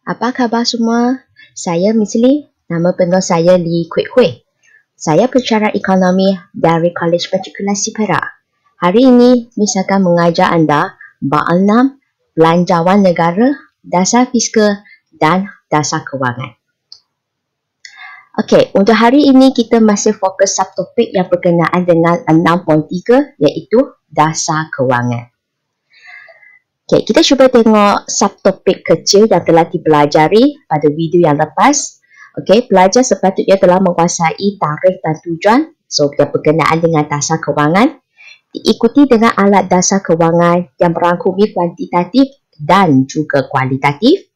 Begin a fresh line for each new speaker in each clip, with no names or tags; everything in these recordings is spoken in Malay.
Apa khabar semua? Saya Miss Lee, nama penuh saya Lee Kwek Hui. Saya pensyarah ekonomi dari Kolej Matrikulasi Perak. Hari ini, Miss akan mengajar anda bab 6 belanjawan negara, dasar fiskal dan dasar kewangan. Okey, untuk hari ini kita masih fokus subtopik yang berkenaan dengan 6.3 iaitu dasar kewangan. Okay, kita cuba tengok subtopik kecil yang telah dipelajari pada video yang lepas. Okay, pelajar sepatutnya telah menguasai tarikh dan tujuan. So, yang berkenaan dengan dasar kewangan. Diikuti dengan alat dasar kewangan yang merangkumi kuantitatif dan juga kualitatif.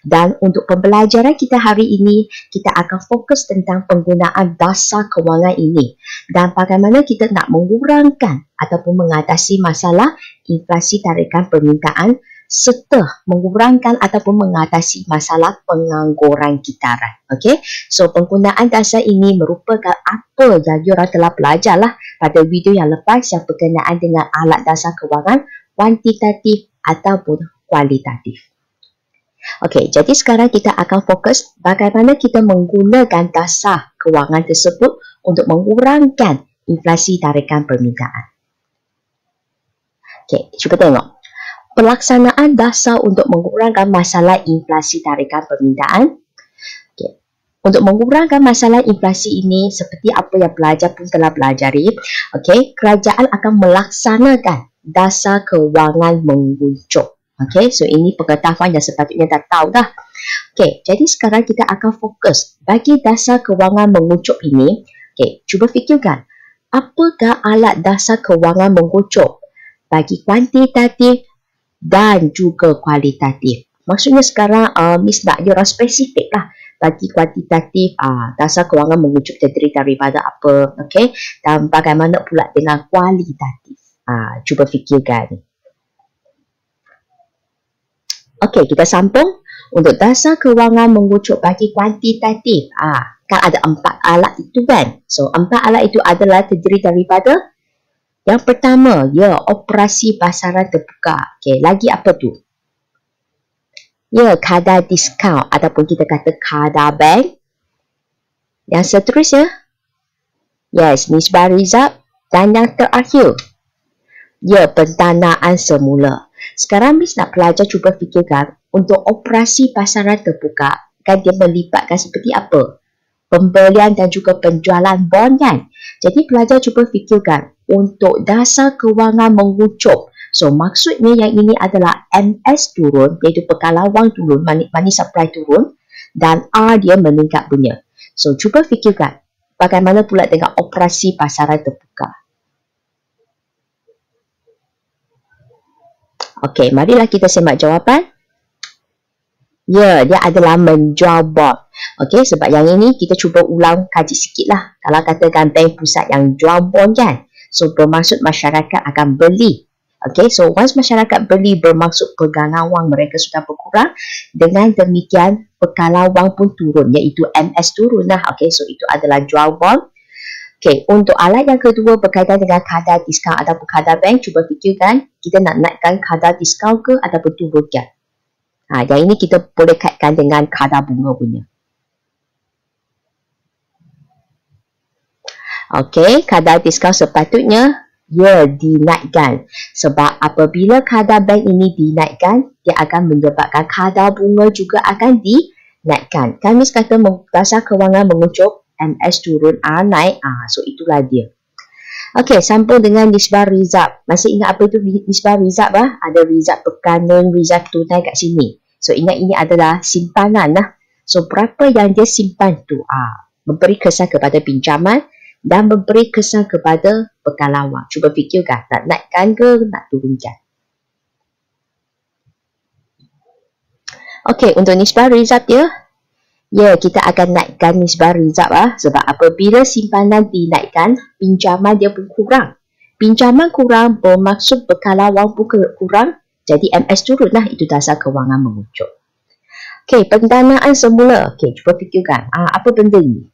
Dan untuk pembelajaran kita hari ini, kita akan fokus tentang penggunaan dasar kewangan ini dan bagaimana kita nak mengurangkan ataupun mengatasi masalah inflasi tarikan permintaan serta mengurangkan ataupun mengatasi masalah pengangguran kitaran. Okey, so penggunaan dasar ini merupakan apa yang diorang telah belajar lah pada video yang lepas yang berkenaan dengan alat dasar kewangan kuantitatif ataupun kualitatif. Okey, jadi sekarang kita akan fokus bagaimana kita menggunakan dasar kewangan tersebut untuk mengurangkan inflasi tarikan permintaan. Okey, cuba tengok. Pelaksanaan dasar untuk mengurangkan masalah inflasi tarikan permintaan. Okey. Untuk mengurangkan masalah inflasi ini, seperti apa yang pelajar pun telah pelajari, okey, kerajaan akan melaksanakan dasar kewangan menguncuk. Okey, so ini pengetahuan yang sepatutnya dah tahu dah. Okey, jadi sekarang kita akan fokus bagi dasar kewangan menguncuk ini. Okey, cuba fikirkan, apakah alat dasar kewangan menguncuk bagi kuantitatif dan juga kualitatif? Maksudnya sekarang Miss nak diorang spesifik lah. Bagi kuantitatif, dasar kewangan menguncuk terdiri daripada apa? Okey, dan bagaimana pula dengan kualitatif? Cuba fikirkan. Okey, kita sambung. Untuk dasar kewangan menguncuk bagi kuantitatif, kan ada 4 alat itu kan. So, 4 alat itu adalah terdiri daripada yang pertama, operasi pasaran terbuka. Okey, lagi apa tu? Kadar diskaun ataupun kita kata kadar bank. Yang seterusnya, nisbah rizab. Dan yang terakhir, pendanaan semula. Sekarang Miss nak pelajar cuba fikirkan untuk operasi pasaran terbuka kan dia melibatkan seperti apa? Pembelian dan juga penjualan bond kan? Jadi pelajar cuba fikirkan untuk dasar kewangan menguncuk. So maksudnya yang ini adalah MS turun iaitu bekalan wang turun, money supply turun dan R dia meningkat punya. So cuba fikirkan bagaimana pula dengan operasi pasaran terbuka. Okey, marilah kita semak jawapan. Dia adalah menjual bond. Okey, sebab yang ini kita cuba ulang kaji sikit lah. Kalau katakan bank pusat yang jual bond kan. So, bermaksud masyarakat akan beli. Okey, so once masyarakat beli bermaksud pegangan wang mereka sudah berkurang. Dengan demikian, bekalan wang pun turun iaitu MS turun lah. Okey, so itu adalah jual bond. Okey, untuk alat yang kedua berkaitan dengan kadar diskaun ataupun kadar bank, cuba fikirkan kita nak naikkan kadar diskaun ke ataupun turunkan. Yang ini kita boleh kaitkan dengan kadar bunga punya. Okey, kadar diskaun sepatutnya dinaikkan. Sebab apabila kadar bank ini dinaikkan, dia akan menyebabkan kadar bunga juga akan dinaikkan. Kan Miss kata dasar kewangan menguncuk, MS turun, R naik. So itulah dia. Okey, sambung dengan nisbah rizab. Masih ingat apa itu nisbah rizab? Ada rizab pekanan, rizab tunai kat sini. So ingat ini adalah simpanan lah. So berapa yang dia simpan tu? Memberi kesan kepada pinjaman dan memberi kesan kepada bekalan wang. Cuba fikirkan, nak naikkan ke nak turunkan? Okey, untuk nisbah rizab dia, kita akan naikkan nisbah rizab sebab apabila simpanan dinaikkan, pinjaman dia pun kurang. Pinjaman kurang bermaksud bekalan wang pun kurang, jadi MS turun lah, itu dasar kewangan menguncuk. Okey, pendanaan semula. Okey, cuba fikirkan, apa benda ni?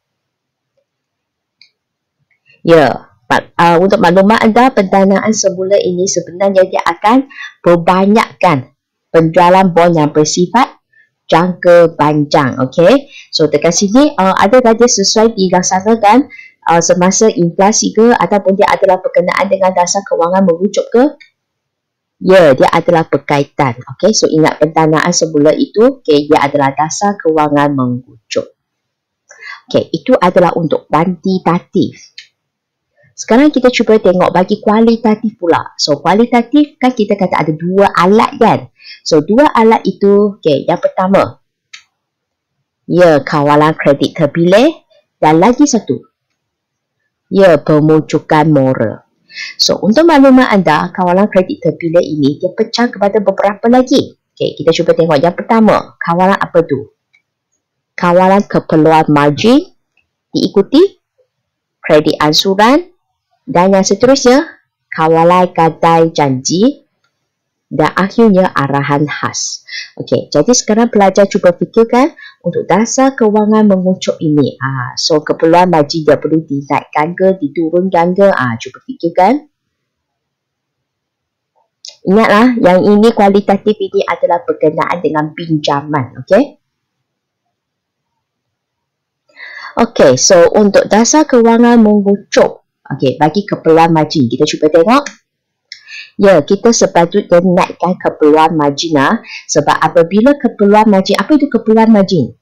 Untuk maklumat anda, pendanaan semula ini sebenarnya dia akan perbanyakkan penjualan bond yang bersifat jangka panjang. Okay, so dekat sini adakah dia sesuai dilaksanakan semasa inflasi ke, ataupun dia adalah berkenaan dengan dasar kewangan merujuk ke? Ya, dia adalah berkaitan. Okay, so ingat pendanaan semula itu, okay, dia adalah dasar kewangan merujuk. Okay, itu adalah untuk kuantitatif. Sekarang kita cuba tengok bagi kualitatif pula. So, kualitatif kan kita kata ada dua alat kan. So, dua alat itu, okay, yang pertama, ya, kawalan kredit terpilih, dan lagi satu, ya, pemujukan moral. So, untuk maklumat anda, kawalan kredit terpilih ini, dia pecah kepada beberapa lagi. Okay, kita cuba tengok yang pertama, kawalan apa tu? Kawalan keperluan margin, diikuti kredit ansuran, dan yang seterusnya, kawalan gadai janji, dan akhirnya arahan khas. Okey, jadi sekarang pelajar cuba fikirkan untuk dasar kewangan mengucuk ini. So keperluan margin dia perlu dinaikkan ke, diturunkan ke? Cuba fikirkan. Ingatlah, yang ini kualitatif ini adalah berkenaan dengan pinjaman. Okey. Okey, so untuk dasar kewangan mengucuk, okey, bagi keperluan margin, kita cuba tengok. Ya, kita sepatutnya naikkan keperluan margin sebab apabila keperluan margin, apa itu keperluan margin?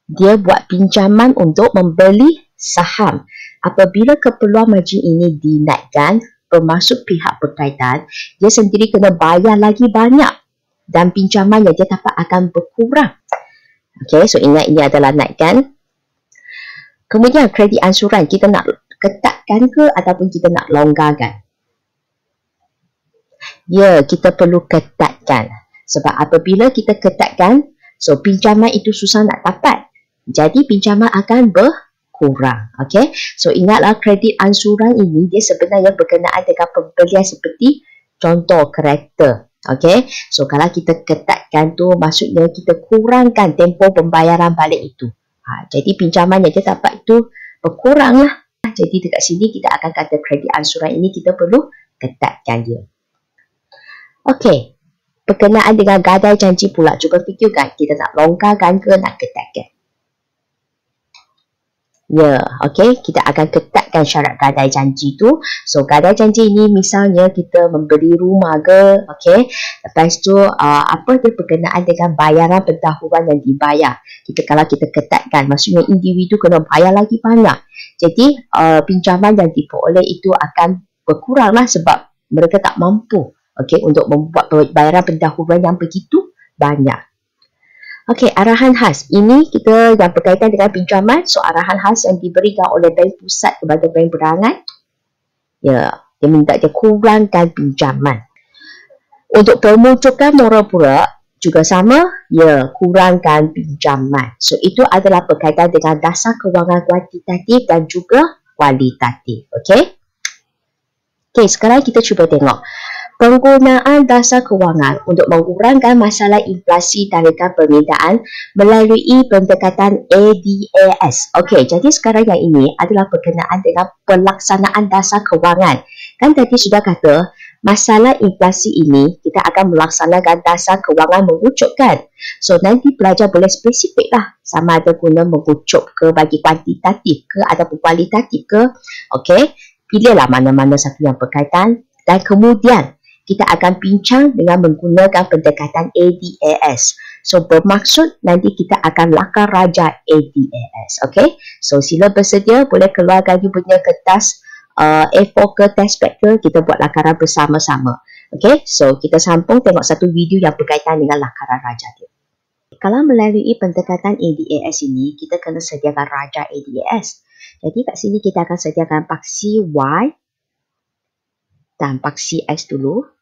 Dia buat pinjaman untuk membeli saham. Apabila keperluan margin ini dinaikkan, bermaksud pihak berkaitan, dia sendiri kena bayar lagi banyak dan pinjaman yang dia dapat akan berkurang. Okey, so ingat ini adalah naikkan. Kemudian kredit ansuran, kita nak ketatkan ke ataupun kita nak longgarkan? Ya, kita perlu ketatkan. Sebab apabila kita ketatkan, so pinjaman itu susah nak dapat. Jadi pinjaman akan berkurang. Okay? So ingatlah kredit ansuran ini dia sebenarnya berkenaan dengan pembelian seperti contoh kereta. Okay? So kalau kita ketatkan tu, maksudnya kita kurangkan tempoh pembayaran balik itu. Jadi pinjaman yang kita dapat itu berkurang lah. Jadi dekat sini kita akan kata kredit ansuran ini kita perlu ketatkan dia. Okey, berkenaan dengan gadai janji pula, cuba fikirkan kita nak longgarkan ke nak ketatkan. Ya, okey, kita akan ketatkan syarat gadai janji tu. So, gadai janji ini misalnya kita membeli rumah ke, okey. Lepas tu, apa dia berkenaan dengan bayaran pendahuluan yang dibayar. Kalau kita ketatkan, maksudnya individu kena bayar lagi banyak. Jadi, pinjaman yang diperoleh itu akan berkuranglah sebab mereka tak mampu. Okey, untuk membuat bayaran pendahuluan yang begitu banyak. Okey, arahan khas. Ini kita yang berkaitan dengan pinjaman. So, arahan khas yang diberikan oleh Bank Pusat kepada bank berangan. Ya, dia minta dia kurangkan pinjaman. Untuk pemujukan moral pula, juga sama. Ya, kurangkan pinjaman. So, itu adalah berkaitan dengan dasar kewangan kuantitatif dan juga kualitatif. Okey? Okey, sekarang kita cuba tengok. Penggunaan dasar kewangan untuk mengurangkan masalah inflasi tarikan permintaan melalui pendekatan ADAS. Okey, jadi sekarang yang ini adalah berkenaan dengan pelaksanaan dasar kewangan. Kan tadi sudah kata, masalah inflasi ini kita akan melaksanakan dasar kewangan merujukkan. So, nanti pelajar boleh spesifik lah sama ada guna merujuk ke bagi kuantitatif ke ataupun kualitatif ke. Okey, pilihlah mana-mana satu yang berkaitan dan kemudian kita akan bincang dengan menggunakan pendekatan ADAS. So, bermaksud nanti kita akan lakar raja ADAS. Okay? So, sila bersedia. Boleh keluarkan you punya kertas A4 ke test pad ke. Kita buat lakaran bersama-sama. Okay? So, kita sambung tengok satu video yang berkaitan dengan lakaran raja dia. Kalau melalui pendekatan ADAS ini, kita kena sediakan raja ADAS. Jadi, kat sini kita akan sediakan paksi Y dan paksi X dulu.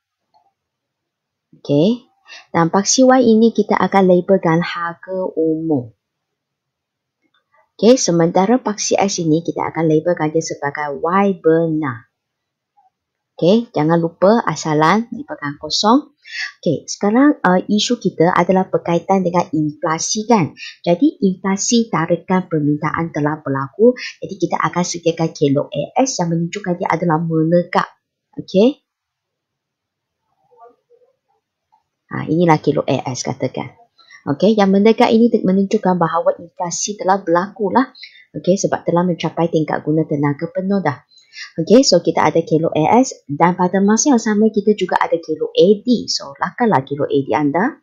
Okey. Dan paksi Y ini kita akan labelkan harga umum. Okey, sementara paksi X ini kita akan labelkan dia sebagai Y benar. Okey, jangan lupa asalan labelkan kosong. Okey, sekarang isu kita adalah berkaitan dengan inflasi kan. Jadi inflasi tarikan permintaan telah berlaku. Jadi kita akan sediakan kelok AS yang menunjukkan dia adalah menegak. Okey. Inilah kilo AS katakan. Okey, yang mendekat ini menunjukkan bahawa inflasi telah berlaku lah. Okey, sebab telah mencapai tingkat guna tenaga penuh dah. Okey, so kita ada kilo AS dan pada masa yang sama kita juga ada kilo AD. So, lakarlah kilo AD anda.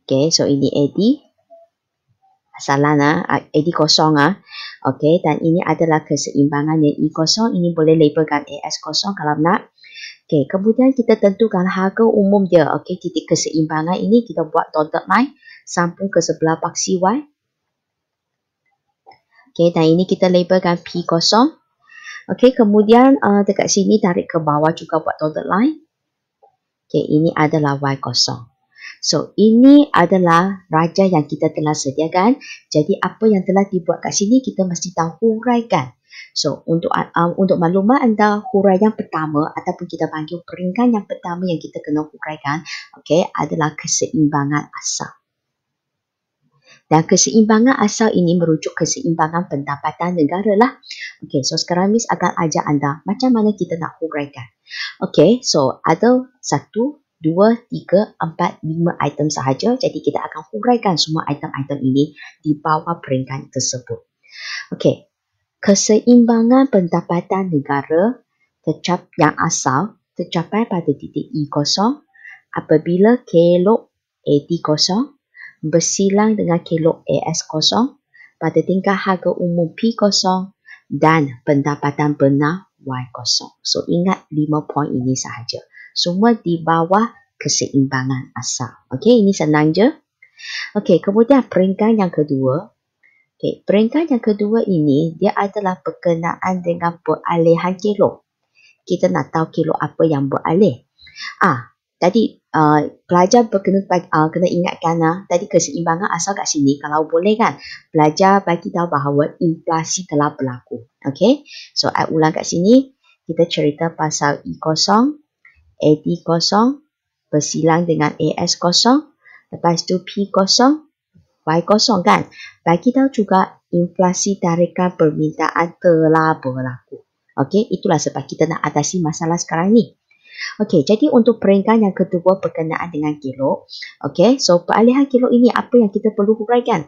Okey, so ini AD. Salah AD kosong Okey, dan ini adalah keseimbangan yang E kosong. Ini boleh labelkan AS kosong kalau nak. Okey, kemudian kita tentukan harga umum dia. Okey, titik keseimbangan ini kita buat dotted line sambung ke sebelah paksi Y. Okey, dan ini kita labelkan P kosong. Okey, kemudian dekat sini tarik ke bawah juga buat dotted line. Okey, ini adalah Y kosong. So, ini adalah raja yang kita telah sediakan. Jadi, apa yang telah dibuat kat sini kita mesti tahu huraikan. So, untuk maklumat anda, huraian pertama ataupun kita panggil peringkat yang pertama yang kita kena huraikan, okey, adalah keseimbangan asal. Dan keseimbangan asal ini merujuk keseimbangan pendapatan negara lah. Okey, so sekarang Miss akan ajar anda macam mana kita nak huraikan. Okey, so ada 1, 2, 3, 4, 5 item sahaja. Jadi kita akan huraikan semua item-item ini di bawah peringkat tersebut. Okey, keseimbangan pendapatan negara yang asal tercapai pada titik E kosong apabila kelok AD kosong bersilang dengan kelok AS kosong pada tingkat harga umum P kosong dan pendapatan benar Y kosong. So ingat 5 poin ini sahaja. Semua di bawah keseimbangan asal. Okey, ini senang je. Okey, kemudian peringkat yang kedua. Okey, peringkat yang kedua ini dia adalah berkenaan dengan peralihan kilo. Kita nak tahu kilo apa yang beralih. Tadi pelajar kena ingatkan tadi keseimbangan asal kat sini. Kalau boleh kan, pelajar bagi tahu bahawa inflasi telah berlaku. Okey, so I ulang kat sini. Kita cerita pasal E kosong, AD kosong, bersilang dengan AS kosong, lepas tu P kosong, Y kosong kan. Bagi tahu juga inflasi tarikan permintaan telah berlaku. Okey, itulah sebab kita nak atasi masalah sekarang ni. Okey, jadi untuk peringkat yang kedua berkenaan dengan kilo. Okey, so peralihan kilo ini apa yang kita perlu huraikan?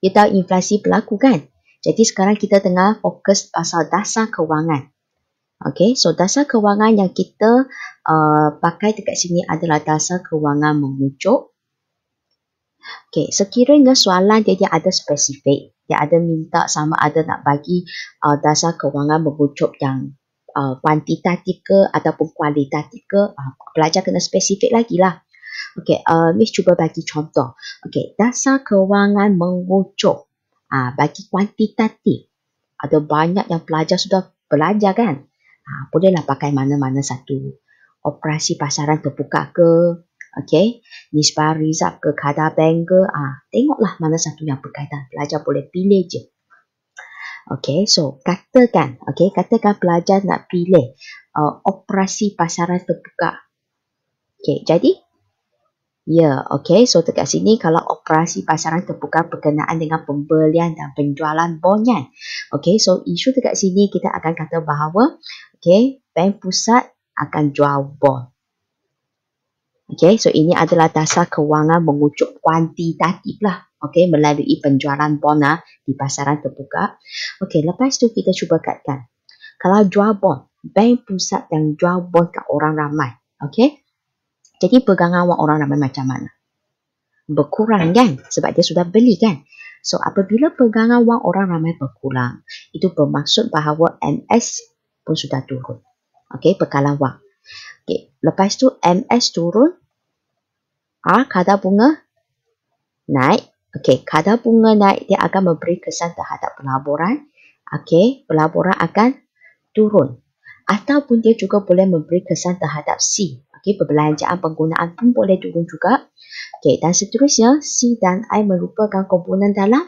Kita tahu inflasi berlaku kan? Jadi sekarang kita tengah fokus pasal dasar kewangan. Okey, so dasar kewangan yang kita pakai dekat sini adalah dasar kewangan mengucuk. Okey, sekiranya soalan dia ada spesifik, dia ada minta sama ada nak bagi dasar kewangan mengucuk yang kuantitatif ke ataupun kualitatif ke, pelajar kena spesifik lagi lah. Okey, Miss cuba bagi contoh. Okey, dasar kewangan mengucuk bagi kuantitatif. Ada banyak yang pelajar sudah belajar kan? Bolehlah pakai mana-mana satu. Operasi pasaran terbuka ke? Okey, nisbah rizab ke kadar bank ke? Tengoklah mana satu yang berkaitan. Pelajar boleh pilih je. Okey, so katakan pelajar nak pilih operasi pasaran terbuka. Okey, jadi okey, so dekat sini kalau operasi pasaran terbuka berkenaan dengan pembelian dan penjualan bonyan. Okey, so isu dekat sini kita akan kata bahawa okey, bank pusat akan jual bon. Okey, so ini adalah dasar kewangan mengucuk kuantitatif lah. Okey, melalui penjualan bon di pasaran terbuka. Okey, lepas tu kita cuba kaitkan. Kalau jual bon, bank pusat yang jual bon kat orang ramai. Okey, jadi pegangan wang orang ramai macam mana? Berkurang kan? Sebab dia sudah beli kan? So, apabila pegangan wang orang ramai berkurang, itu bermaksud bahawa MS pun sudah turun. Okey, bekalan wang. Okay. Lepas tu MS turun, kadar bunga naik. Okey, kadar bunga naik dia akan memberi kesan terhadap pelaburan. Okey, pelaburan akan turun. Ataupun dia juga boleh memberi kesan terhadap C. Okey, perbelanjaan penggunaan pun boleh turun juga. Okey, dan seterusnya C dan I merupakan komponen dalam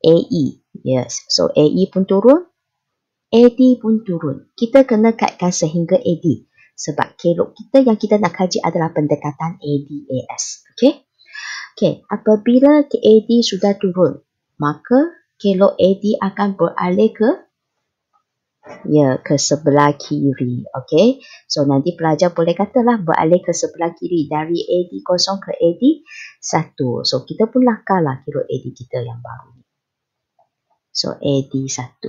AE. Yes, so AE pun turun, AD pun turun. Kita kena kaitkan sehingga AD. Sebab kelok kita yang kita nak kaji adalah pendekatan ADAS. Okey? Okey, apabila AD sudah turun, maka kelok AD akan beralih ke Ya, ke sebelah kiri. Okey. So, nanti pelajar boleh katalah beralih ke sebelah kiri dari AD0 ke AD1. So, kita pun lakarlah kilo AD kita yang baru ni. So, AD1.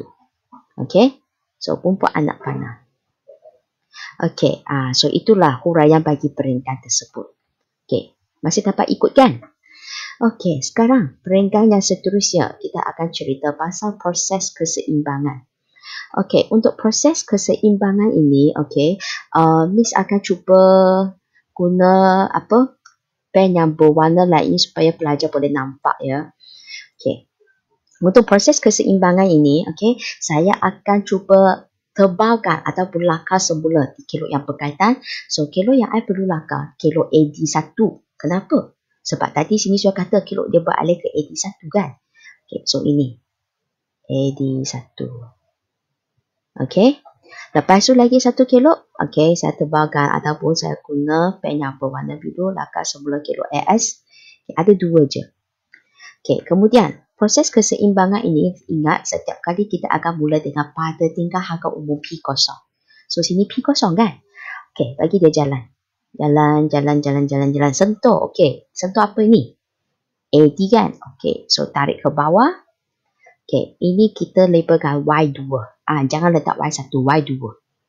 Okey. So, pumpuk anak panah. Okey. So, itulah huraian bagi peringkat tersebut. Okey. Masih dapat ikut kan? Okey. Sekarang, peringkat yang seterusnya, kita akan cerita pasal proses keseimbangan. Okey, untuk proses keseimbangan ini, okey, Miss akan cuba guna pen yang berwarna lain supaya pelajar boleh nampak ya. Okey. Untuk proses keseimbangan ini, okey, saya akan cuba tebalkan ataupun lakar semula di kilo yang berkaitan. So, kilo yang I perlu lakar, kilo AD1. Kenapa? Sebab tadi sini saya kata kilo dia beralih ke AD1 kan? Okey, so ini AD1. Okey. Lepas tu lagi 1 kilo. Okey, saya tebalkan ataupun saya guna pen yang berwarna biru lakar semula kilo AS. Okay, ada 2 je. Okey, kemudian proses keseimbangan ini, ingat setiap kali kita akan mula dengan pada tingkah harga umum P0. So, sini P0 kan? Okey, bagi dia jalan. Jalan. Sentuh. Okey, sentuh apa ni? AD kan? Okey, so tarik ke bawah. Okey, ini kita labelkan Y2. Jangan letak Y1, Y2.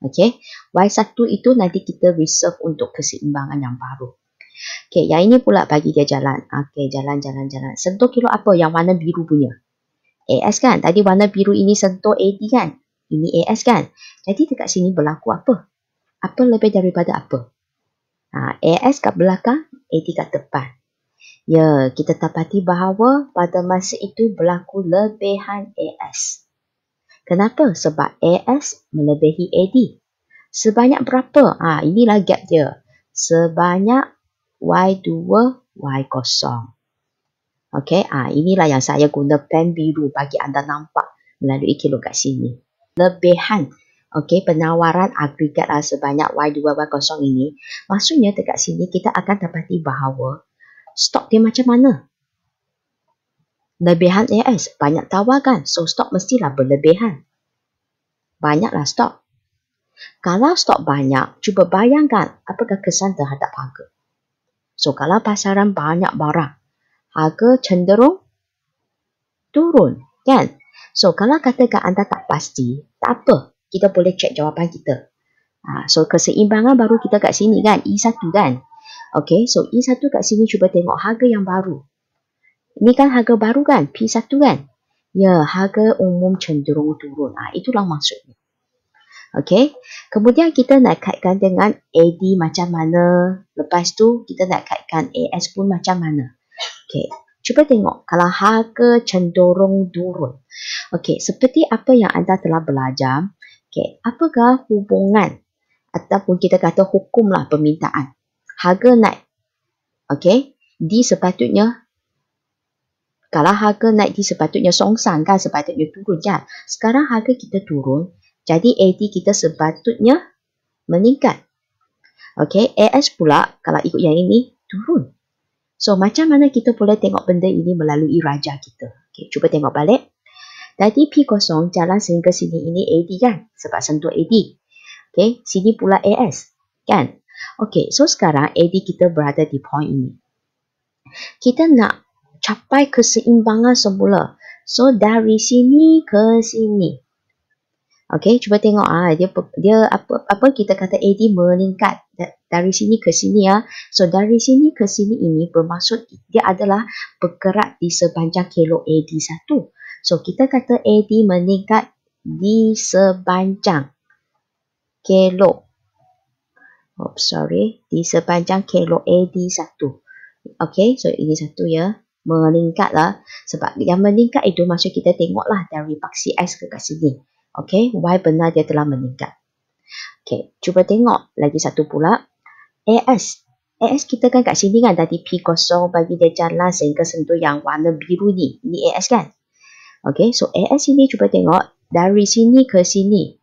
Okey, Y1 itu nanti kita reserve untuk keseimbangan yang baru. Okey, yang ini pula bagi dia jalan. Okey, jalan. Sentuh kilo apa? Yang warna biru punya. AS kan? Tadi warna biru ini sentuh AD kan? Ini AS kan? Jadi dekat sini berlaku apa? Apa lebih daripada apa? AS kat belakang, AD kat depan. Ya, kita dapati bahawa pada masa itu berlaku lebihan AS. Kenapa? Sebab AS melebihi AD. Sebanyak berapa? Inilah gap dia. Sebanyak Y2, Y0. Okey, inilah yang saya guna pen biru bagi anda nampak melalui kilo kat sini. Lebihan, okey, penawaran agregat sebanyak Y2, Y0 ini, maksudnya dekat sini kita akan dapati bahawa stok dia macam mana? Lebihan AS, banyak tawar kan? So, stok mestilah berlebihan. Banyaklah stok. Kalau stok banyak, cuba bayangkan apakah kesan terhadap harga. So, kalau pasaran banyak barang, harga cenderung turun, kan? So, kalau katakan anda tak pasti, tak apa. Kita boleh cek jawapan kita. So, keseimbangan baru kita kat sini kan? E1 kan? Okey, so E1 kat sini cuba tengok harga yang baru. Ini kan harga baru kan? P1 kan? Ya, harga umum cenderung turun. Itulah maksudnya. Okey. Kemudian kita nak kaitkan dengan AD macam mana. Lepas tu kita nak kaitkan AS pun macam mana. Okey. Cuba tengok kalau harga cenderung turun. Okey, seperti apa yang anda telah belajar. Okey, apakah hubungan ataupun kita kata hukumlah permintaan. Harga naik. Okey, di sepatutnya kalau harga naik di sepatutnya songsang kan, sepatutnya turun kan. Sekarang harga kita turun, jadi AD kita sepatutnya meningkat. Okey, AS pula kalau ikut yang ini turun. So, macam mana kita boleh tengok benda ini melalui raja kita? Okey, cuba tengok balik. Tadi P0 jalan sehingga sini ini AD kan? Sebab sentuh AD. Okey, sini pula AS kan? Okey, so sekarang AD kita berada di point ini. Kita nak capai keseimbangan semula. So, dari sini ke sini. Okey, cuba tengok dia apa kita kata AD meningkat dari sini ke sini ya. So, dari sini ke sini ini bermaksud dia adalah bergerak di sepanjang kilo AD1. So, kita kata AD meningkat di sepanjang kilo. Di sepanjang kilo AD1. Okey, so ini satu ya. Meningkatlah. Sebab yang meningkat itu maksud kita tengoklah dari paksi X ke kat sini. Okey, Y benar dia telah meningkat. Okey, cuba tengok lagi satu pula. AS. AS kita kan kat sini kan tadi P0 bagi dia jalan sehingga sentuh yang warna biru ni. Ini AS kan? Okey, so AS ini cuba tengok dari sini ke sini.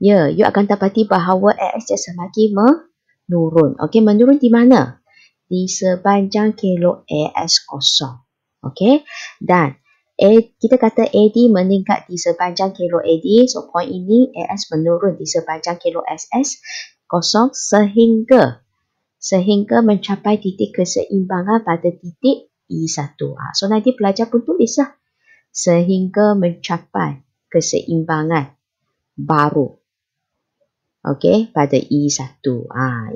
Ya, you akan dapati bahawa AS dia semakin menurun. Okey, menurun di mana? Di sepanjang kilo AS0. Okey, dan kita kata AD meningkat di sepanjang kilo AD. So, point ini AS menurun di sepanjang kilo SS kosong sehingga mencapai titik keseimbangan pada titik E1. So, nanti pelajar pun tulislah sehingga mencapai keseimbangan baru. Okey, pada E1.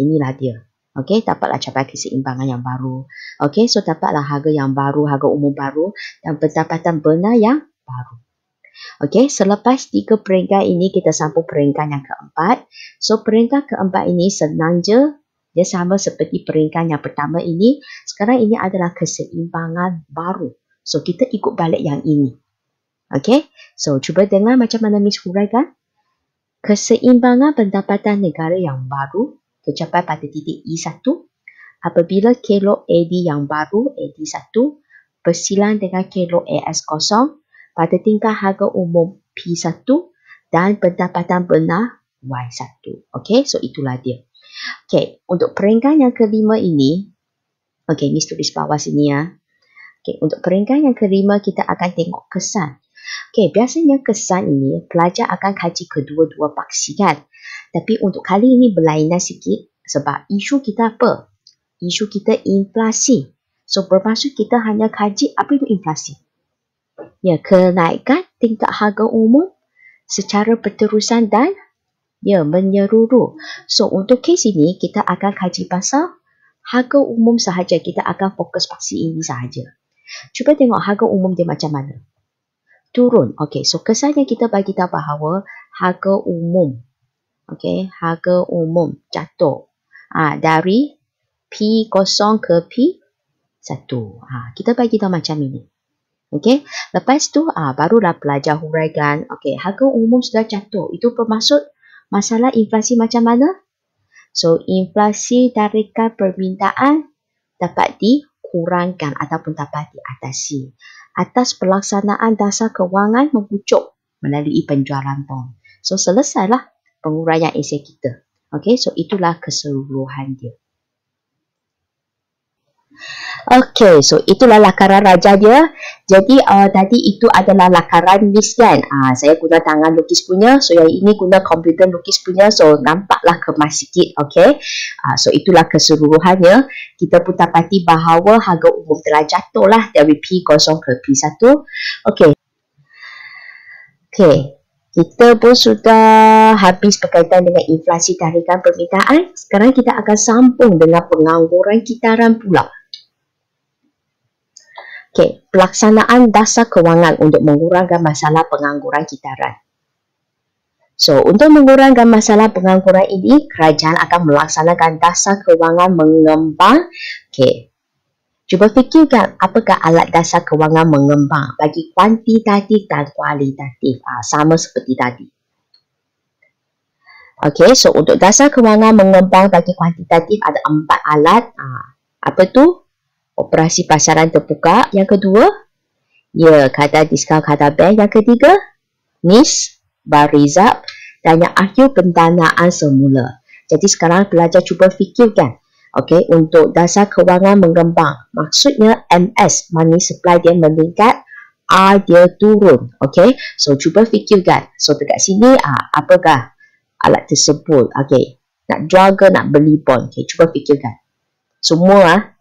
Inilah dia. Okey, dapatlah capai keseimbangan yang baru. Okey, so dapatlah harga yang baru, harga umum baru dan pendapatan benar yang baru. Okey, selepas 3 peringkat ini kita sambung peringkat yang keempat. So, peringkat keempat ini senang je. Dia sama seperti peringkat yang pertama ini. Sekarang ini adalah keseimbangan baru. So, kita ikut balik yang ini. Okey, so cuba dengar macam mana Miss huraikan. Keseimbangan pendapatan negara yang baru tercapai pada titik E1 apabila kilo AD yang baru AD1 bersilang dengan kilo AS0 pada tingkat harga umum P1 dan pendapatan benar Y1. Okey, so itulah dia. Okey, untuk peringkat yang kelima ini, okey, Miss tulis bawah sini ya. Okey, untuk peringkat yang kelima kita akan tengok kesan. Okey, biasanya kesan ini pelajar akan kaji kedua-dua paksi kan. Tapi untuk kali ini berlainan sikit sebab isu kita apa? Isu kita inflasi. So, bermaksud kita hanya kaji apa itu inflasi. Ya, kenaikan tingkat harga umum secara berterusan dan menyeluruh. So, untuk kes ini kita akan kaji pasal harga umum sahaja. Kita akan fokus paksi ini sahaja. Cuba tengok harga umum dia macam mana. Turun. Okey, so kesannya kita bagi tahu bahawa harga umum, okey, harga umum jatuh dari P0 ke P1. Kita bagi tahu macam ini. Okey, lepas tu barulah pelajar huraikan. Okey, harga umum sudah jatuh. Itu bermaksud masalah inflasi macam mana? So, inflasi tarikan permintaan dapat dikurangkan ataupun dapat diatasi atas pelaksanaan dasar kewangan mengucuk melalui penjualan bond. So, selesailah penguraian esei kita. Okey, so itulah keseluruhan dia. Okey, so itulah lakaran raja dia. Jadi, tadi itu adalah lakaran list kan. Saya guna tangan lukis punya. So, yang ini guna komputer lukis punya. So, nampaklah kemas sikit. Okey. So, itulah keseluruhannya. Kita pun dapati bahawa harga umum telah jatuh lah dari P0 ke P1. Okey. Okey. Kita pun sudah habis berkaitan dengan inflasi tarikan permintaan. Sekarang kita akan sambung dengan pengangguran kitaran pula. Okey, pelaksanaan dasar kewangan untuk mengurangkan masalah pengangguran kitaran. So, untuk mengurangkan masalah pengangguran ini, kerajaan akan melaksanakan dasar kewangan mengembang. Okey, cuba fikirkan apakah alat dasar kewangan mengembang bagi kuantitatif dan kualitatif. Sama seperti tadi. Okey, so untuk dasar kewangan mengembang bagi kuantitatif ada 4 alat. Apa tu? Operasi pasaran terbuka. Yang kedua, kadar diskaun kadar bank. Yang ketiga, NIS, bar rizab. Dan yang akhir pendanaan semula. Jadi sekarang pelajar cuba fikirkan. Okey, untuk dasar kewangan mengembang. Maksudnya MS, money supply dia meningkat, R dia turun. Okey, so cuba fikirkan. So dekat sini, apakah alat tersebut? Okey, nak jual ke nak beli bond? Okey, cuba fikirkan. Semua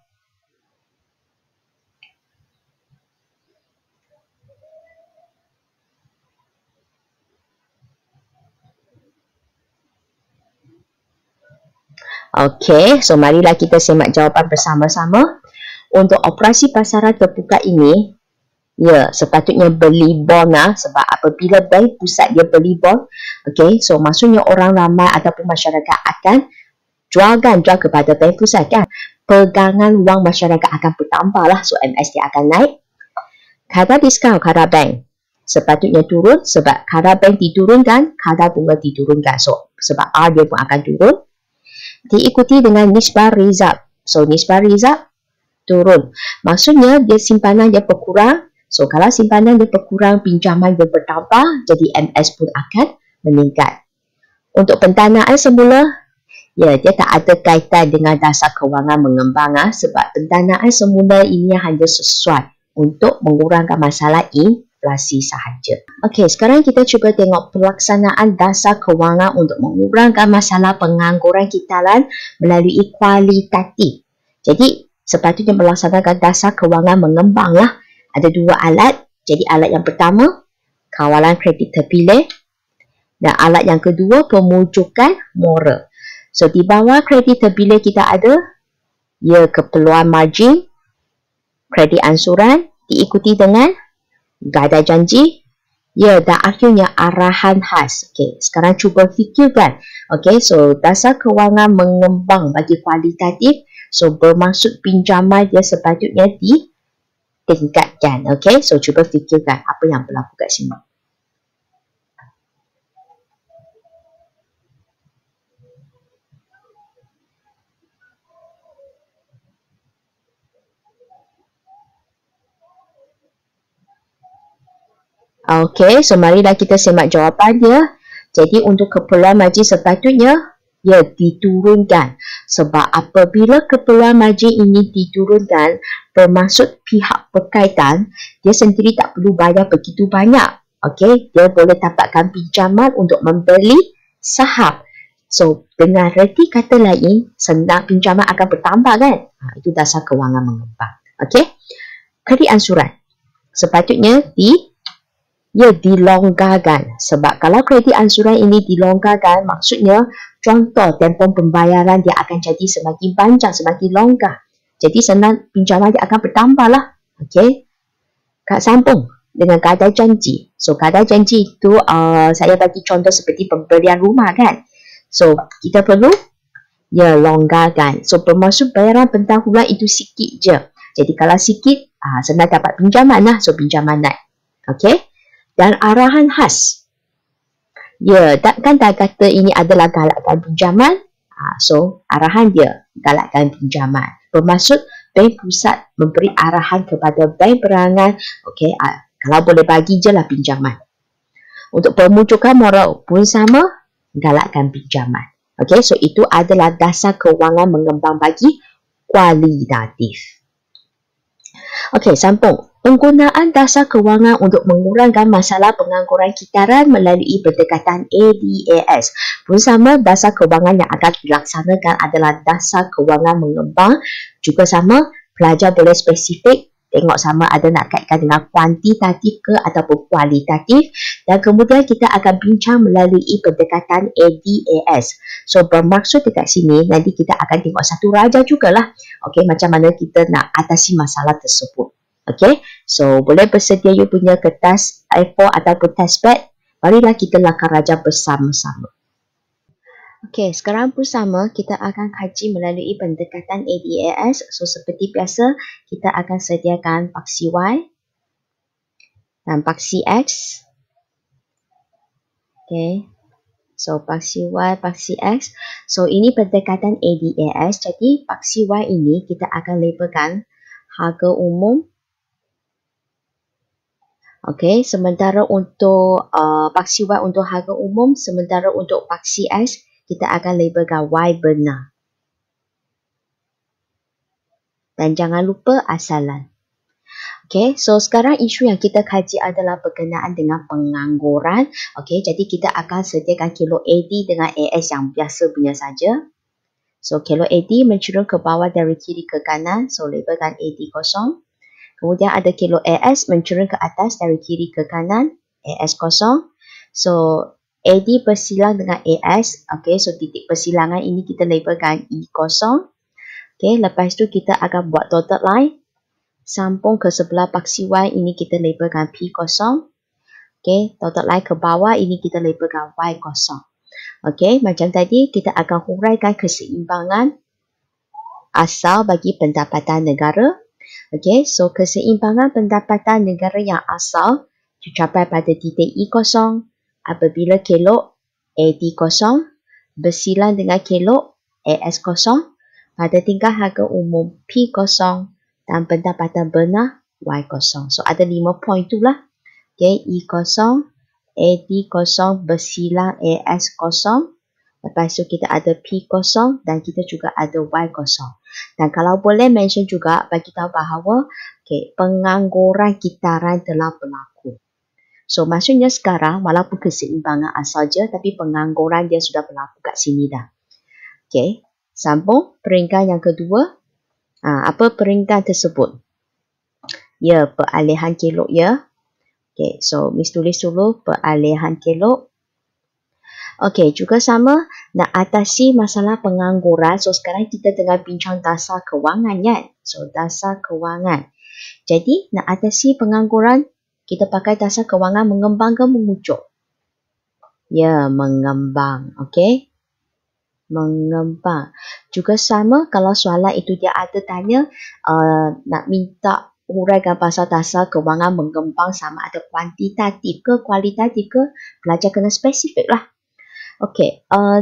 Okey, so marilah kita semak jawapan bersama-sama. Untuk operasi pasaran terbuka ini, sepatutnya beli bond sebab apabila bank pusat dia beli bond, okey, so maksudnya orang ramai ataupun masyarakat akan jual kepada bank pusat kan. Pegangan wang masyarakat akan bertambah lah, so MS dia akan naik. Kadar diskaun kadar bank sepatutnya turun sebab kadar bank diturunkan, kadar bunga diturunkan. So sebab R dia pun akan turun. Diikuti dengan nisbah rizab. So, nisbah rizab turun. Maksudnya, dia simpanan dia berkurang. So, kalau simpanan dia berkurang, pinjaman dia bertambah, jadi MS pun akan meningkat. Untuk pendanaan semula, dia tak ada kaitan dengan dasar kewangan mengembang sebab pendanaan semula ini hanya sesuai untuk mengurangkan masalah inflasi sahaja. Okey, sekarang kita cuba tengok pelaksanaan dasar kewangan untuk mengurangkan masalah pengangguran kitaran melalui kualitatif. Jadi, sepatutnya melaksanakan dasar kewangan mengembang lah. Ada dua alat. Jadi, alat yang pertama, kawalan kredit terpilih. Dan alat yang kedua, pemujukan moral. So, di bawah kredit terpilih kita ada keperluan margin, kredit ansuran, diikuti dengan gadai janji, dan akhirnya arahan khas. Okey, sekarang cuba fikirkan. Okey, so dasar kewangan mengembang bagi kualitatif, so bermaksud pinjaman dia sepatutnya ditingkatkan. Okey, so cuba fikirkan apa yang berlaku kat sini. Okey, so marilah kita semak jawapan dia. Jadi untuk keperluan margin sepatutnya diturunkan. Sebab apabila keperluan margin ini diturunkan, bermaksud pihak berkaitan dia sendiri tak perlu bayar begitu banyak. Okey, dia boleh dapatkan pinjaman untuk membeli saham. So, dengan reti kata lain, senang pinjaman akan bertambah kan? Itu dasar kewangan mengembang. Okey, kredit ansuran sepatutnya dilonggarkan. Sebab kalau kredit ansuran ini dilonggarkan, maksudnya contoh tempoh pembayaran dia akan jadi semakin panjang, semakin longgar. Jadi senang pinjaman dia akan bertambah lah. Okey. Kak sambung dengan gadai janji. So gadai janji itu saya bagi contoh seperti pembelian rumah kan. So kita perlu longgarkan. So bermaksud bayaran pendahuluan itu sikit je. Jadi kalau sikit, senang dapat pinjaman lah. So pinjaman naik. Okey. Dan arahan khas. Kan dah kata ini adalah galakkan pinjaman. So, arahan dia galakkan pinjaman. Bermaksud, bank pusat memberi arahan kepada bank berangan. Okey, kalau boleh bagi je lah pinjaman. Untuk pemujukan moral pun sama, galakkan pinjaman. Okey, so itu adalah dasar kewangan mengembang bagi kualitatif. Okey, sambung. Penggunaan dasar kewangan untuk mengurangkan masalah pengangguran kitaran melalui pendekatan ADAS. Pun sama, dasar kewangan yang akan dilaksanakan adalah dasar kewangan mengembang. Juga sama, pelajar boleh spesifik, tengok sama ada nak kaitkan dengan kuantitatif ke ataupun kualitatif. Dan kemudian kita akan bincang melalui pendekatan ADAS. So, bermaksud dekat sini, nanti kita akan tengok satu raja jugalah. Okey, macam mana kita nak atasi masalah tersebut. Okey, so boleh bersedia you punya kertas A4 ataupun test pad. Marilah kita lakukan raja bersama-sama. Okey, sekarang pun sama, kita akan kaji melalui pendekatan ADAS. So seperti biasa, kita akan sediakan paksi Y dan paksi X. Okey, so paksi Y, paksi X. So ini pendekatan ADAS. Jadi paksi Y ini kita akan labelkan harga umum. Okey, sementara untuk paksi Y untuk harga umum, sementara untuk paksi X, kita akan labelkan Y benar. Dan jangan lupa asalan. Okey, so sekarang isu yang kita kaji adalah berkenaan dengan pengangguran. Okey, jadi kita akan sediakan kilo AD dengan AS yang biasa punya saja. So, kilo AD mencurung ke bawah dari kiri ke kanan. So, labelkan AD kosong. Kemudian ada kilo AS mencurung ke atas dari kiri ke kanan, AS kosong. So, AD bersilang dengan AS. Okay, so titik persilangan ini kita labelkan E kosong. Okay, lepas tu kita akan buat dotted line. Sambung ke sebelah paksi Y ini kita labelkan P kosong. Okay, dotted line ke bawah ini kita labelkan Y kosong. Okay, macam tadi kita akan huraikan keseimbangan asal bagi pendapatan negara. Okey, so keseimbangan pendapatan negara yang asal tercapai pada titik E kosong apabila kilo AD kosong bersilang dengan kilo AS kosong pada tingkat harga umum P kosong dan pendapatan benar Y kosong. So ada 5 poin tu lah. Okey, E kosong, AD kosong bersilang AS kosong. Lepas tu kita ada P kosong dan kita juga ada Y kosong. Dan kalau boleh mention juga bagi tahu bahawa pengangguran kitaran telah berlaku. So maksudnya sekarang walaupun keseimbangan asal je tapi pengangguran dia sudah berlaku kat sini dah. Sambung peringkat yang kedua. Apa peringkat tersebut? Ya, peralihan kelok ya. So Miss tulis dulu peralihan kelok. Juga sama nak atasi masalah pengangguran. So sekarang kita tengah bincang dasar kewangan kan. So dasar kewangan. Jadi nak atasi pengangguran kita pakai dasar kewangan mengembang ke mengucuk? Ya, mengembang. Mengembang. Juga sama kalau soalan itu dia ada tanya nak minta uraikan pasal dasar kewangan mengembang sama ada kuantitatif ke kualitatif ke, pelajar kena spesifik lah.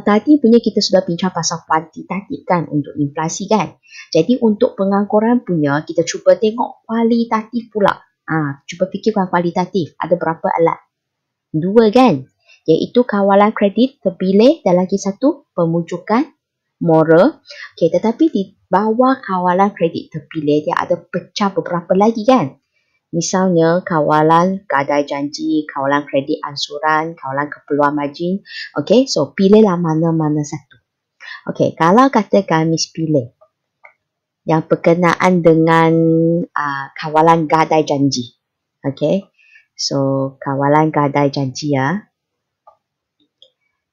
Tadi punya kita sudah bincang pasal kuantitatif kan untuk inflasi kan. Jadi untuk pengangguran punya kita cuba tengok kualitatif pula. Cuba fikirkan kualitatif. Ada berapa alat? 2 kan? Iaitu kawalan kredit terpilih dan lagi satu pemujukan moral. Tetapi di bawah kawalan kredit terpilih dia ada pecah beberapa lagi kan? Misalnya kawalan gadai janji, kawalan kredit ansuran, kawalan keperluan margin. So pilihlah mana-mana satu. Kalau katakan Miss pilih yang berkenaan dengan kawalan gadai janji. So kawalan gadai janji ya.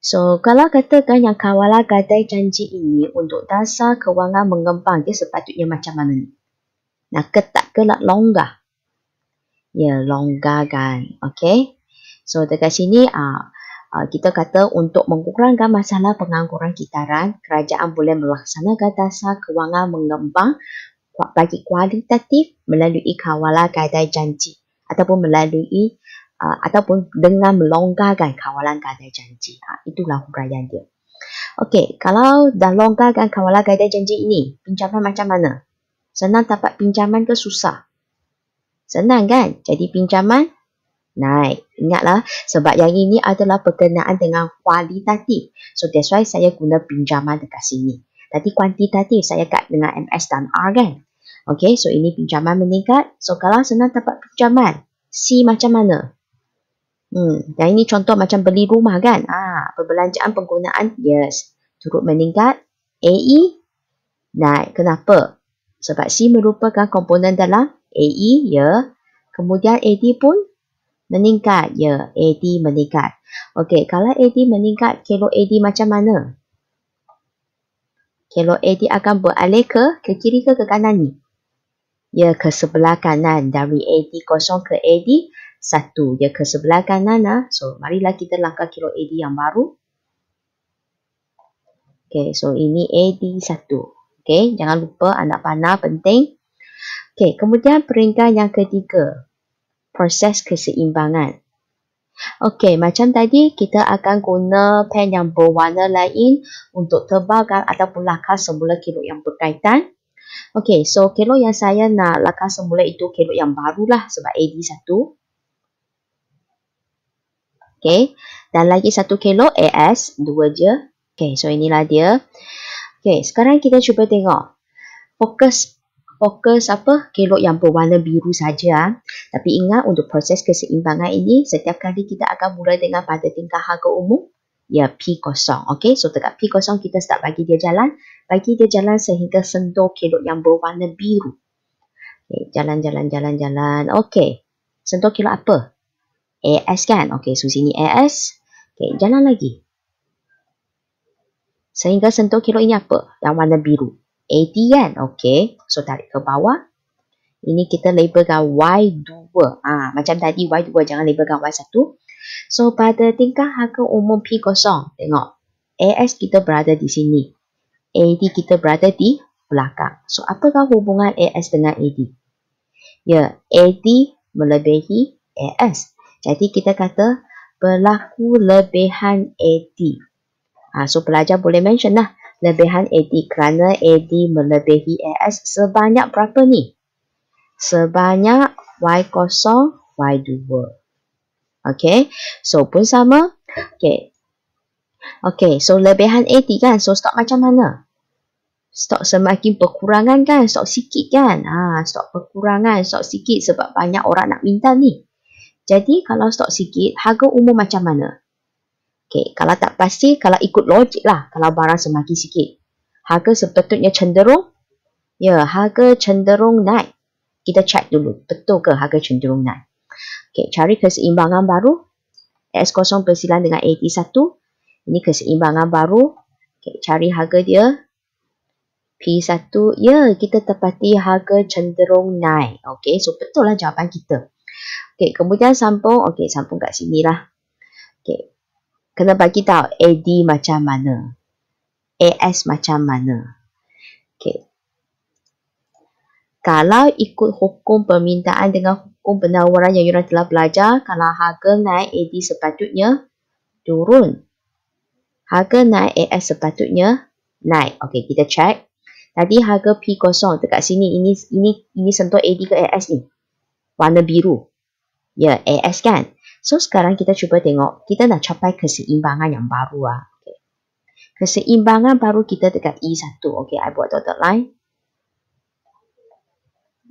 So, kalau katakan yang kawalan gadai janji ini untuk dasar kewangan mengembang, dia sepatutnya macam mana ni? Nak ketat ke nak longgar? Ya, longgar kan. So, dekat sini kita kata untuk mengurangkan masalah pengangguran kitaran, kerajaan boleh melaksanakan dasar kewangan mengembang bagi kualitatif melalui kawalan gadai janji ataupun melalui ataupun dengan melonggarkan kawalan gadai janji. Itulah huraian dia. Kalau dah longgarkan kawalan gadai janji ini, pinjaman macam mana? Senang dapat pinjaman ke susah? Senang kan? Jadi pinjaman naik. Ingatlah, sebab yang ini adalah berkenaan dengan kualitatif. So that's why saya guna pinjaman dekat sini. Tadi kuantitatif saya kat dengan MS dan R kan? So ini pinjaman meningkat. So kalau senang dapat pinjaman, C macam mana? Yang ini contoh macam beli rumah kan. Perbelanjaan penggunaan, yes, turut meningkat. AE naik. Kenapa? Sebab C merupakan komponen dalam AE, ya. Kemudian AD pun meningkat, ya. AD meningkat. Kalau AD meningkat, kelo AD macam mana? Kelo AD akan beralih ke kiri ke kanan ni? Ya, ke sebelah kanan. Dari AD kosong ke AD 1, dia ke sebelah kanan. So, marilah kita langkah kilo AD yang baru. So ini AD 1. Jangan lupa anak panah penting. Kemudian peringkat yang ketiga, proses keseimbangan. Macam tadi kita akan guna pen yang berwarna lain untuk tebalkan ataupun lakar semula kilo yang berkaitan. So kilo yang saya nak lakar semula itu kilo yang barulah sebab AD 1. Dan lagi 1 kilo AS 2 je. So inilah dia. Sekarang kita cuba tengok. Fokus apa? Kilo yang berwarna biru saja. Tapi ingat untuk proses keseimbangan ini, setiap kali kita akan mula dengan pada tingkah harga umum, ya P0. So dekat P0 kita start bagi dia jalan. Bagi dia jalan sehingga sentuh kilo yang berwarna biru. Jalan. Sentuh kilo apa? AS kan? So sini AS. Jalan lagi. Sehingga sentuh kilo ini apa? Yang warna biru. AD kan? So tarik ke bawah. Ini kita labelkan Y2. Macam tadi Y2, jangan labelkan Y1. So pada tingkah harga umum P0, tengok. AS kita berada di sini. AD kita berada di belakang. So apakah hubungan AS dengan AD? Ya, AD melebihi AS. Jadi kita kata berlaku lebihan AD. So pelajar boleh mention lah lebihan AD kerana AD melebihi AS sebanyak berapa ni? Sebanyak Y0, Y2. So pun sama. So lebihan AD kan, so start macam mana? Stok semakin berkurangan kan, stok sikit kan. Stok berkurangan, stok sikit sebab banyak orang nak minta ni. Jadi kalau stok sikit, harga umum macam mana? Okay, kalau tak pasti, kalau ikut logik lah, kalau barang semakin sikit, harga sepatutnya cenderung, harga cenderung naik. Kita check dulu, betul ke harga cenderung naik? Okay, cari keseimbangan baru, AS0 bersilang dengan AD1. Ini keseimbangan baru. Okay, cari harga dia. P1, kita tepati harga cenderung naik. Okay, so betul lah jawapan kita. Okay, kemudian sambung. Okay, sambung kat sini lah. Okay, kena bagi tahu AD macam mana. AS macam mana. Okay. Kalau ikut hukum permintaan dengan hukum penawaran yang you telah belajar, kalau harga naik, AD sepatutnya turun. Harga naik, AS sepatutnya naik. Okay, kita check. Tadi harga P0 dekat sini, ini sentuh AD ke AS ni? Warna biru. AS kan? So, sekarang kita cuba tengok. Kita nak capai keseimbangan yang baru. Okay. Keseimbangan baru kita dekat E1. Okay, I buat dotted line.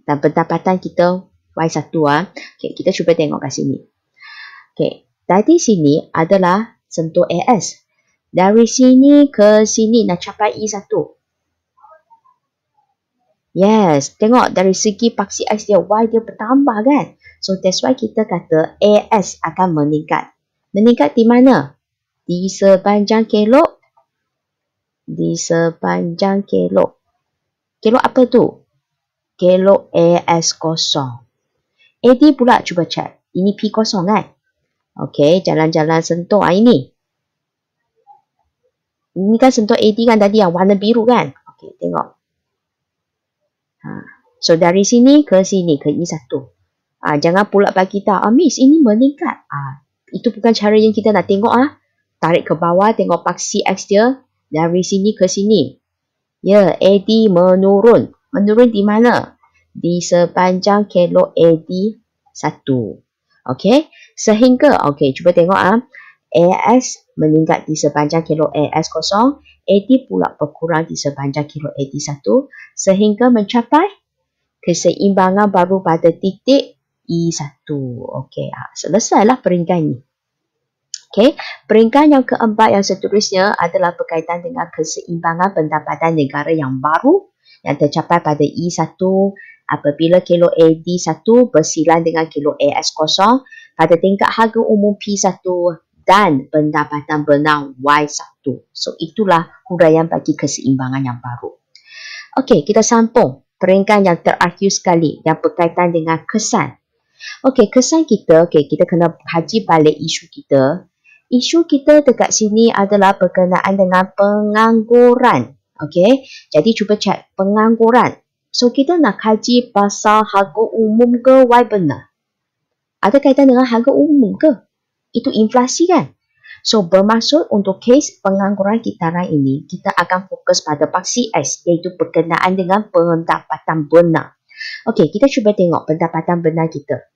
Dan pendapatan kita Y1. Okay, kita cuba tengok kat sini. Okay, tadi sini adalah sentuh AS. Dari sini ke sini nak capai E1. Yes, tengok dari segi paksi X dia, Y dia bertambah kan? So, that's why kita kata AS akan meningkat. Meningkat di mana? Di sepanjang kelok. Di sepanjang kelok. Kelok apa tu? Kelok AS0. AD pula cuba check. Ini P0 kan? Okay, jalan-jalan sentuh ini. Ini kan sentuh AD kan tadi yang warna biru kan? Okay, tengok. So, dari sini ke sini, ke E1. Jangan pula bagi tahu, Miss, ini meningkat. Itu bukan cara yang kita nak tengok. Tarik ke bawah, tengok paksi X dia. Dari sini ke sini. AD menurun. Menurun di mana? Di sepanjang kelok AD1. Okay. Sehingga, okay, cuba tengok. AS meningkat di sepanjang kelok AS0. AD pula berkurang di sepanjang kelok AD1. Sehingga mencapai keseimbangan baru pada titik E1. Okey, selesailah peringkat ini. Okey, peringkat yang keempat yang seterusnya adalah berkaitan dengan keseimbangan pendapatan negara yang baru yang tercapai pada E1 apabila kilo AD1 bersilang dengan kilo AS0 pada tingkat harga umum P1 dan pendapatan benar Y1. So, itulah huraian bagi keseimbangan yang baru. Okey, kita sambung peringkat yang terakhir sekali yang berkaitan dengan kesan. Okey, kesan kita, kita kena haji balik isu kita. Isu kita dekat sini adalah berkenaan dengan pengangguran. Okey, jadi cuba cek pengangguran. So, kita nak kaji pasal harga umum ke Y benar? Ada kaitan dengan harga umum ke? Itu inflasi kan? So, bermaksud untuk kes pengangguran kitaran ini, kita akan fokus pada paksi S, iaitu berkenaan dengan pendapatan benar. Okey, kita cuba tengok pendapatan benar kita.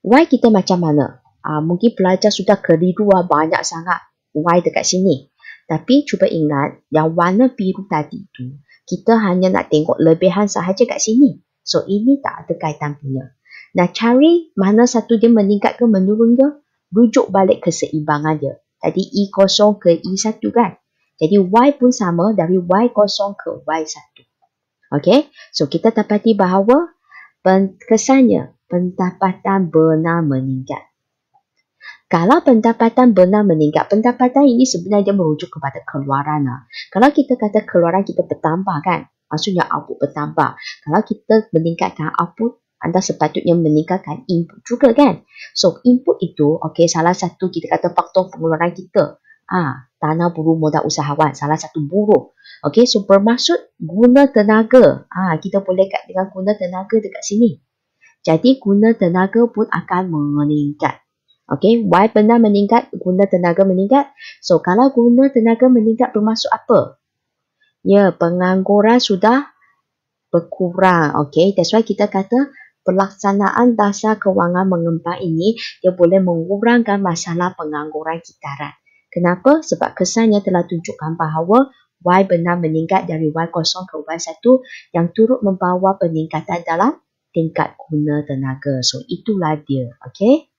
Y kita macam mana? Mungkin pelajar sudah keliru banyak sangat Y dekat sini. Tapi cuba ingat, yang warna biru tadi tu, kita hanya nak tengok lebihan sahaja kat sini. So, ini tak ada kaitan punya. Nak cari mana satu dia meningkat ke menurun ke? Rujuk balik keseimbangan dia. Tadi E0 ke E1 kan? Jadi Y pun sama dari Y0 ke Y1. Okay? So, kita dapati bahawa kesannya pendapatan benar meningkat. Kalau pendapatan benar meningkat, pendapatan ini sebenarnya merujuk kepada keluaran. Kalau kita kata keluaran kita bertambah kan? Maksudnya output bertambah. Kalau kita meningkatkan output, anda sepatutnya meningkatkan input juga kan? So, input itu, okay, salah satu kita kata faktor pengeluaran kita. Tanah buruh modal usahawan, salah satu buruh. Okay, so bermaksud guna tenaga. Kita boleh kat dengan guna tenaga dekat sini. Jadi, guna tenaga pun akan meningkat. Okay, Y benar meningkat, guna tenaga meningkat. So, kalau guna tenaga meningkat bermaksud apa? Ya, pengangguran sudah berkurang. Okay, that's why kita kata pelaksanaan dasar kewangan mengembang ini dia boleh mengurangkan masalah pengangguran kitaran. Kenapa? Sebab kesannya telah tunjukkan bahawa Y benar meningkat dari Y0 ke Y1 yang turut membawa peningkatan dalam tingkat guna tenaga. So, itulah dia. Okay.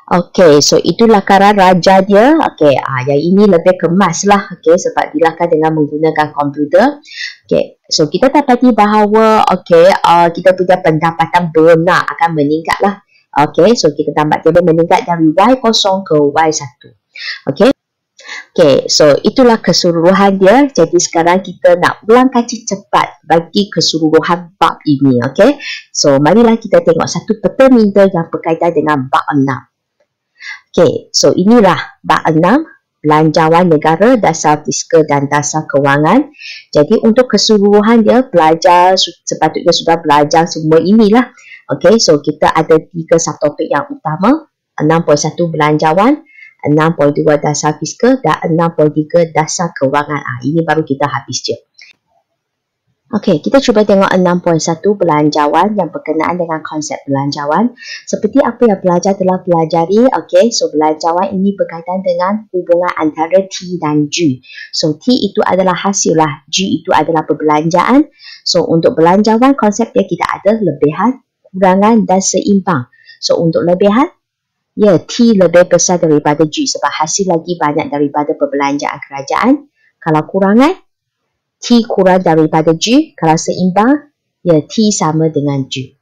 Okay, so itulah lakaran raja dia. Okay, yang ini lebih kemas lah. Okay, sebab dilakar dengan menggunakan komputer. Okay, so kita dapati bahawa kita punya pendapatan benar akan meningkat lah. Okay, so kita dapat dia meningkat dari Y0 ke Y1. Okay. Okay, so itulah keseluruhan dia. Jadi sekarang kita nak ulang kaji cepat bagi keseluruhan bab ini. Okay, so marilah kita tengok satu peta minda yang berkaitan dengan bab 6. Okay, so inilah bab 6, belanjawan negara, dasar fiskal dan dasar kewangan. Jadi untuk keseluruhan dia, pelajar sepatutnya sudah belajar semua inilah. Okay, so kita ada 3 subtopik yang utama, 6.1 belanjawan, 6.2 dasar fiskal dan 6.3 dasar kewangan. Ini baru kita habis je. Okey, kita cuba tengok 6.1 belanjawan yang berkenaan dengan konsep belanjawan. Seperti apa yang pelajar telah pelajari, okey, so belanjawan ini berkaitan dengan hubungan antara T dan G. So T itu adalah hasil lah, G itu adalah perbelanjaan. So untuk belanjawan konsep dia kita ada lebihan, kurangan dan seimbang. So untuk lebihan, ya T lebih besar daripada G sebab hasil lagi banyak daripada perbelanjaan kerajaan. Kalau kurangan, T kurang daripada G. Kalau seimbang, ya T sama dengan G.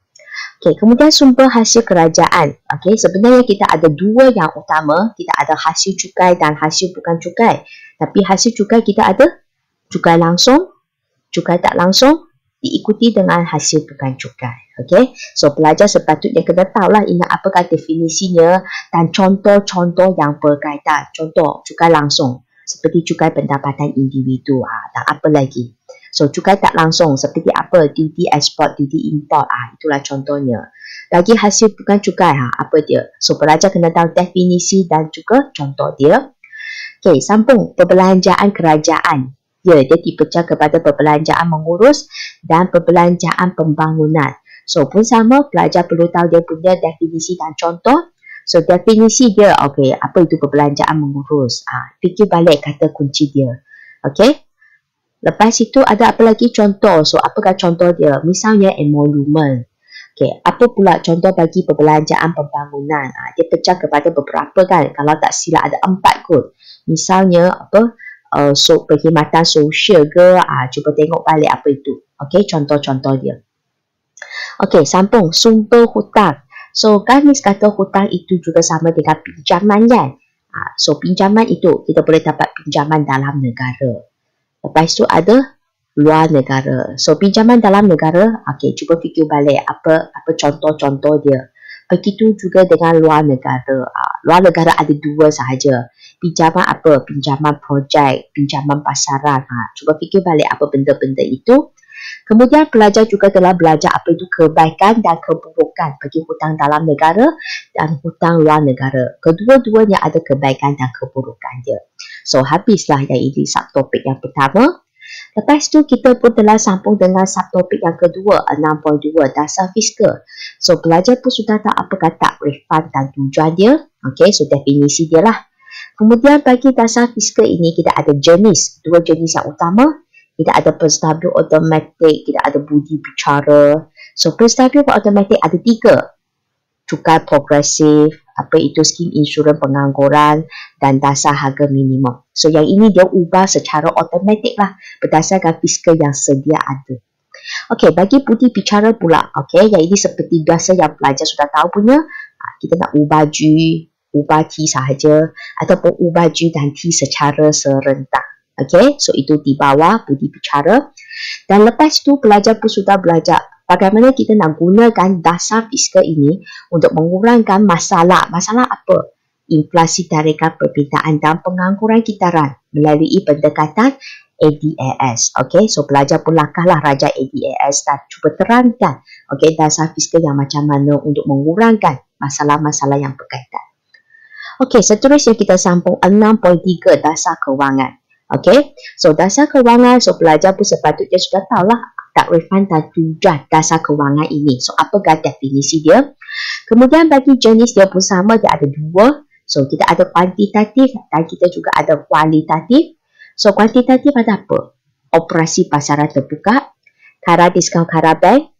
Okey, kemudian sumber hasil kerajaan. Okey, sebenarnya kita ada 2 yang utama. Kita ada hasil cukai dan hasil bukan cukai. Tapi hasil cukai kita ada cukai langsung, cukai tak langsung, diikuti dengan hasil bukan cukai. Okey, so pelajar sepatutnya kena tahulah ingat apakah definisinya dan contoh-contoh yang berkaitan. Contoh, cukai langsung. Seperti cukai pendapatan individu dan apa lagi. So cukai tak langsung seperti apa? Duty export, duty import. Itulah contohnya. Lagi hasil bukan cukai, apa dia? So pelajar kena tahu definisi dan juga contoh dia. Okey, sambung perbelanjaan kerajaan. Ya, dia dipecah kepada perbelanjaan mengurus dan perbelanjaan pembangunan. So pun sama, pelajar perlu tahu dia punya definisi dan contoh. So definisi dia, okey, apa itu perbelanjaan mengurus? Fikir balik kata kunci dia. Okey. Lepas itu ada apa lagi contoh? So apakah contoh dia? Misalnya emolument. Okey, apa pula contoh bagi perbelanjaan pembangunan? Dia pecah kepada beberapa kan. Kalau tak silap ada 4 kot. Misalnya apa? So perkhidmatan sosial ke? Cuba tengok balik apa itu. Okey, contoh-contoh dia. Okey, sambung sumber hutang. So, garis kata hutang itu juga sama dengan pinjaman kan? So, pinjaman itu kita boleh dapat pinjaman dalam negara. Lepas tu ada luar negara. So, pinjaman dalam negara, okey, cuba fikir balik apa contoh-contoh dia. Begitu juga dengan luar negara. Luar negara ada 2 sahaja. Pinjaman apa? Pinjaman projek, pinjaman pasaran. Cuba fikir balik apa benda-benda itu. Kemudian pelajar juga telah belajar apa itu kebaikan dan keburukan bagi hutang dalam negara dan hutang luar negara. Kedua-duanya ada kebaikan dan keburukan dia. So habislah yang ini subtopik yang pertama. Lepas tu kita pun telah sambung dengan subtopik yang kedua, 6.2 dasar fiskal. So pelajar pun sudah tahu apa kata refund dan tujuan dia. Okay, so definisi dia lah. Kemudian bagi dasar fiskal ini kita ada jenis, 2 jenis yang utama. Kita ada penstabil automatik, kita ada budi bicara. So penstabil automatik ada 3. Cukai progresif, apa itu skim insurans pengangguran dan dasar harga minimum. So yang ini dia ubah secara automatik lah berdasarkan fiskal yang sedia ada. Okey, bagi budi bicara pula, okey, yang ini seperti biasa yang pelajar sudah tahu punya, kita nak ubah G, ubah T sahaja ataupun ubah G dan T secara serentak. Okey, so itu di bawah budi bicara. Dan lepas tu pelajar pun sudah belajar bagaimana kita nak gunakan dasar fiskal ini untuk mengurangkan masalah. Masalah apa? Inflasi tarikan permintaan dan pengangguran kitaran melalui pendekatan ADAS. Okey, so pelajar pun lakahlah raja ADAS dan cuba terangkan okey dasar fiskal yang macam mana untuk mengurangkan masalah-masalah yang berkaitan. Okey, seterusnya kita sambung 6.3 dasar kewangan. Okey, so dasar kewangan, so pelajar pun sepatutnya sudah tahulah tak refund dan tujuan dasar kewangan ini. So apakah definisi dia? Kemudian bagi jenis dia pun sama, dia ada 2. So kita ada kuantitatif dan kita juga ada kualitatif. So, kuantitatif ada apa? Operasi pasaran terbuka, kadar diskaun kadar bank,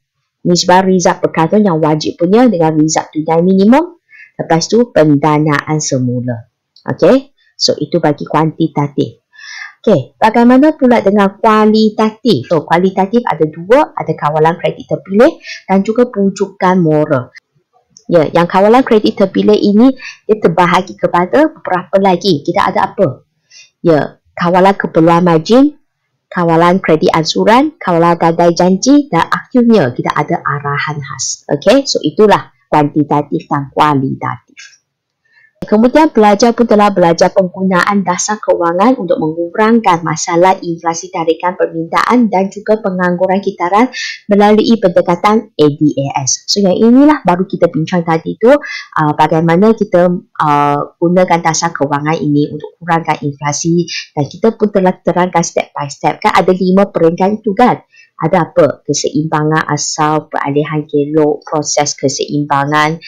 nisbah rizab berkantor yang wajib punya dengan rizab tunai minimum, lepas tu pendanaan semula. Okay, so itu bagi kuantitatif. Okay, bagaimana pula dengan kualitatif? So, kualitatif ada dua, ada kawalan kredit terpilih dan juga pujukan moral. Ya, yang kawalan kredit terpilih ini dia terbahagi kepada beberapa lagi. Kita ada apa? Ya, kawalan keperluan margin, kawalan kredit ansuran, kawalan gadai janji dan akhirnya kita ada arahan khas. Okay, so itulah kuantitatif dan kualitatif. Kemudian pelajar pun telah belajar penggunaan dasar kewangan untuk mengurangkan masalah inflasi tarikan permintaan dan juga pengangguran kitaran melalui pendekatan ADAS. So yang inilah baru kita bincang tadi tu bagaimana kita gunakan dasar kewangan ini untuk kurangkan inflasi, dan kita pun telah terangkan step by step. Kan ada 5 peringkat itu kan. Ada apa? Keseimbangan asal, peralihan gelok, proses keseimbangan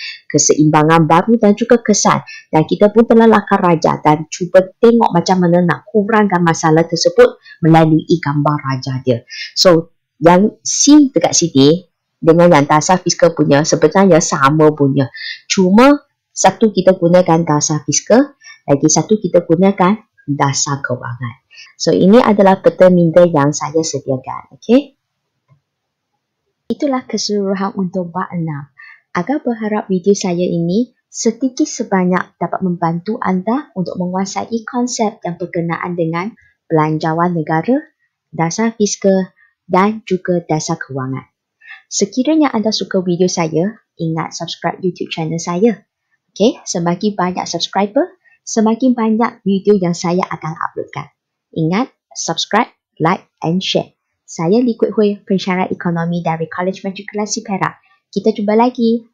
baru dan juga kesan. Dan kita pun telah lakar raja dan cuba tengok macam mana nak kurangkan masalah tersebut melalui gambar raja dia. So, yang C dekat sini dengan yang dasar fiskal punya sebenarnya sama punya. Cuma satu kita gunakan dasar fiskal, lagi satu kita gunakan dasar kewangan. So, ini adalah peta minda yang saya sediakan. Okay? Itulah keseluruhan untuk bab 6. Agak berharap video saya ini sedikit sebanyak dapat membantu anda untuk menguasai konsep yang berkenaan dengan belanjawan negara, dasar fiskal dan juga dasar kewangan. Sekiranya anda suka video saya, ingat subscribe YouTube channel saya. Okay, semakin banyak subscriber, semakin banyak video yang saya akan uploadkan. Ingat, subscribe, like and share. Saya Liquid Hui, pensyarah ekonomi dari College Matrikulasi Perak. Kita jumpa lagi.